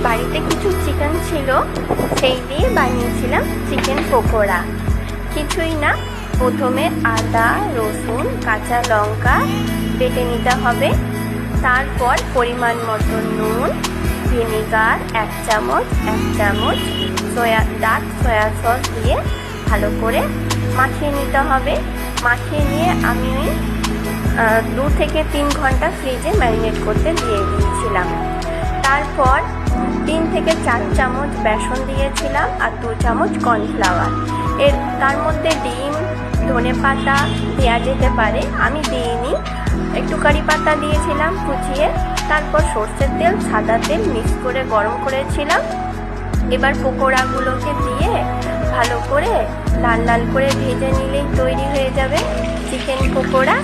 বাড়িতে কিছু চিকেন ছিল, সেই দিয়ে বানিয়েছিলাম চিকেন পকোড়া। কিছুই না, প্রথমে আদা, রসুন, কাঁচা লঙ্কা বেটে নিতে হবে। তারপর পরিমাণ মতো নুন, ভিনেগার 1 চামচ ডার্ক সয়া সস দিয়ে ভালো করে মাখিয়ে নিতে হবে। মাখিয়ে নিয়ে আমি 2 থেকে 3 ঘন্টা ফ্রিজে ম্যারিনেট করতে দিয়ে দিয়েছিলাম। তারপর 3 থেকে 4 চামচ বেসন দিয়েছিলাম আর 2 চামচ কর্নফ্লাওয়ার। তার মধ্যে ডিম, ধনেপাতা দেওয়া যেতে পারে, আমি দিইনি। একটু কারি পাতা দিয়েছিলাম কুচিয়ে। তারপর সর্ষের তেল, সাদা তেল মিক্স করে গরম করেছিলাম। এবার পকোড়াগুলোকে দিয়ে ভালো করে লাল লাল করে ভেজে নিলেই তৈরি হয়ে যাবে চিকেন পকোড়া।